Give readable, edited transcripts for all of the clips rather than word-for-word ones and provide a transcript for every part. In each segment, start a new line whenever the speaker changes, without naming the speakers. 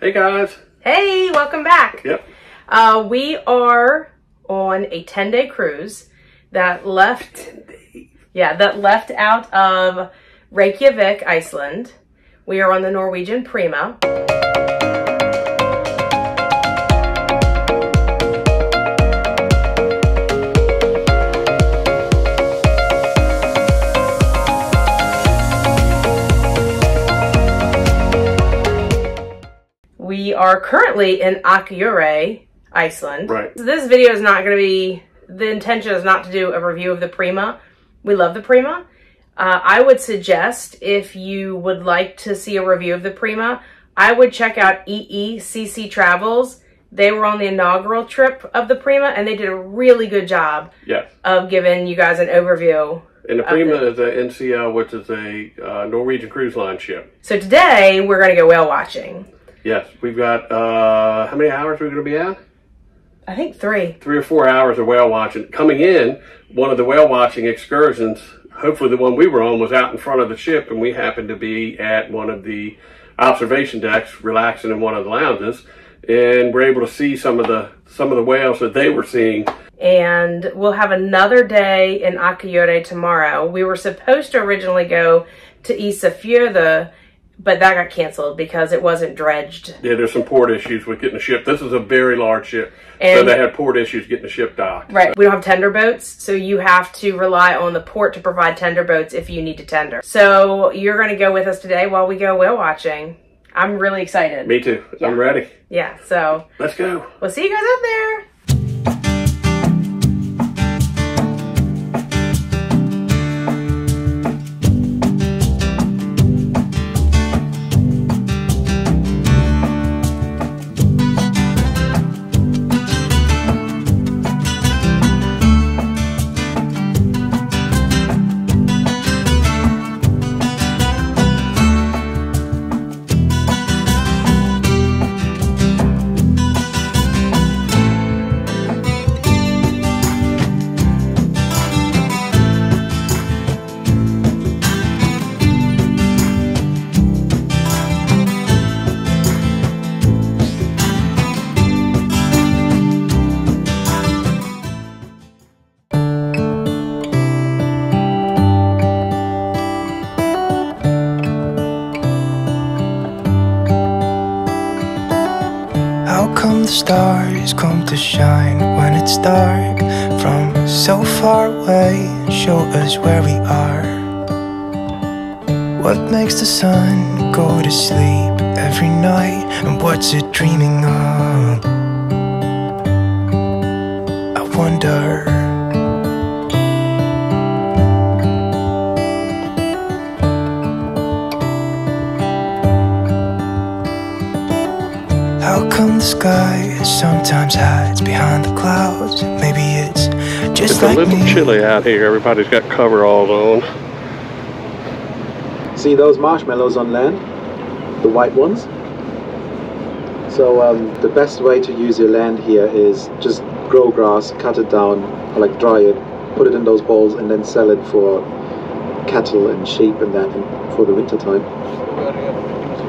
Hey guys.
Hey, welcome back.
Yep.
We are on a 10-day cruise that left out of Reykjavik, Iceland. We are on the Norwegian Prima. We are currently in Akureyri, Iceland.
Right.
So this video is not going to be, the intention is not to do a review of the Prima. We love the Prima. I would suggest, if you would like to see a review of the Prima, I would check out EECC Travels. They were on the inaugural trip of the Prima, and they did a really good job of giving you guys an overview.
And the Prima is a NCL, which is a Norwegian cruise line ship.
So today, we're going to go whale watching.
Yes, we've got, how many hours are we going to be at?
I think 3.
3 or 4 hours of whale watching. Coming in, one of the whale watching excursions, hopefully the one we were on, was out in front of the ship, and we happened to be at one of the observation decks, relaxing in one of the lounges, and we're able to see some of the whales that they were seeing.
And we'll have another day in Akureyri tomorrow. We were supposed to originally go to Isafjordur, but that got canceled because it wasn't dredged.
Yeah, there's some port issues with getting the ship. This is a very large ship, and so they had port issues getting the ship docked.
Right. So. We don't have tender boats, so you have to rely on the port to provide tender boats if you need to tender. So you're going to go with us today while we go whale watching. I'm really excited.
Me too. Yeah. I'm ready.
Yeah, so.
Let's go.
We'll see you guys out there.
The stars come to shine when it's dark from so far away, show us where we are. What makes the sun go to sleep every night, and what's it dreaming of? I wonder. How come the sky sometimes hides behind the clouds? Maybe it's just like me.
It's a little chilly out here. Everybody's got coveralls on.
See those marshmallows on land? The white ones? So the best way to use your land here is just grow grass, cut it down, or like dry it, put it in those bowls, and then sell it for cattle and sheep and that for the winter time.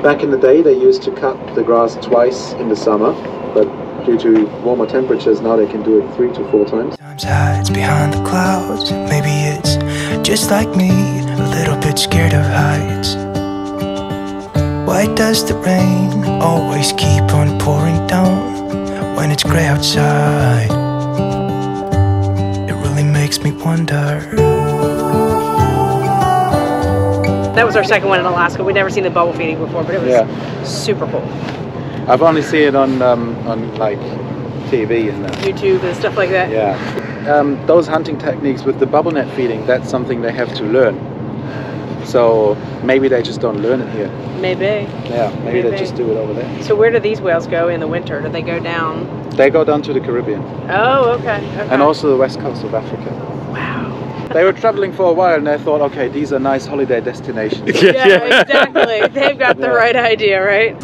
Back in the day, they used to cut the grass twice in the summer, but due to warmer temperatures, now they can do it 3 to 4 times.
Sometimes hides behind the clouds. Maybe it's just like me, a little bit scared of heights. Why does the rain always keep on pouring down when it's grey outside? It really makes me wonder.
That was our second one in Alaska. We'd never seen the bubble feeding before, but it was super cool.
I've only seen it on like TV and
YouTube and stuff like that.
Yeah. Those hunting techniques with the bubble net feeding, that's something they have to learn. So maybe they just don't learn it here.
Maybe.
Yeah, maybe they just do it over there.
So where do these whales go in the winter? Do they go down?
They go down to the Caribbean.
Oh, okay.
And also the west coast of Africa.
Wow.
They were traveling for a while and they thought, okay, these are nice holiday destinations.
Yeah, exactly. They've got the right idea, right?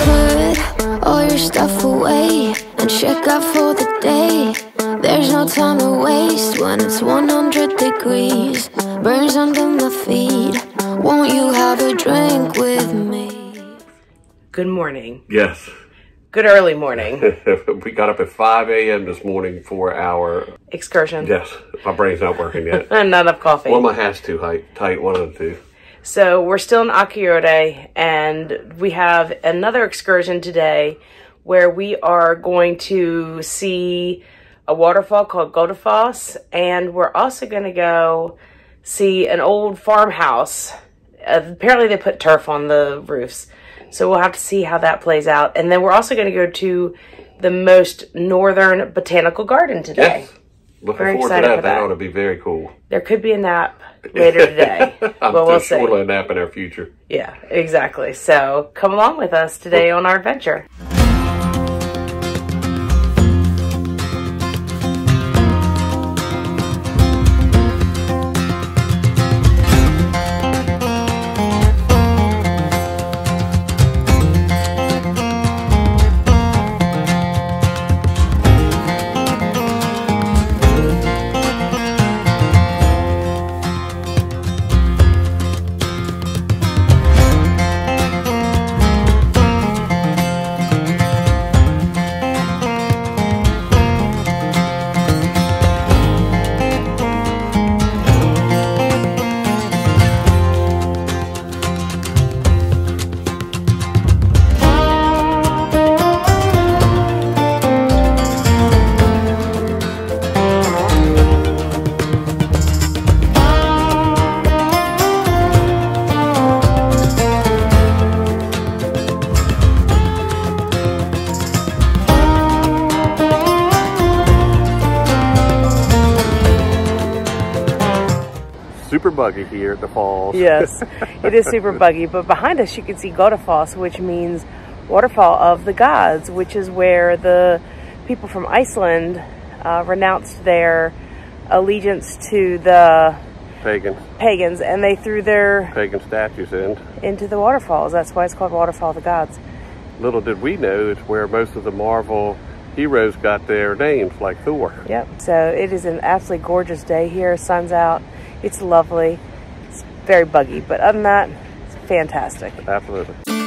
Put all your stuff away and check out for the day. There's no time to waste when it's 100 degrees. Burns under my feet. Won't you have a drink with me?
Good morning.
Yes.
Good early morning.
We got up at 5 a.m. this morning for our
Excursion.
Yes, my brain's not working yet.
And not enough coffee.
One of my hats too tight, one of the two.
So we're still in Akureyri, and we have another excursion today where we are going to see a waterfall called Godafoss, and we're also going to go see an old farmhouse. Apparently they put turf on the roofs, so we'll have to see how that plays out. And then we're also going to go to the most northern botanical garden today.
Yes. Looking
Very
forward
excited
to
for
that.
that.
That ought to be very cool.
There could be a nap later today. Well, we'll see.
Surely a nap in our future.
Yeah, exactly. So come along with us today on our adventure.
Super buggy here at the falls.
Yes, it is super buggy, but behind us you can see Godafoss, which means waterfall of the gods, which is where the people from Iceland renounced their allegiance to the pagans, and they threw their
pagan statues
into the waterfalls. That's why it's called Waterfall of the Gods.
Little did we know it's where most of the Marvel heroes got their names, like Thor.
Yep, so it is an absolutely gorgeous day here. Sun's out. It's lovely. It's very buggy, but other than that, it's fantastic.
Absolutely.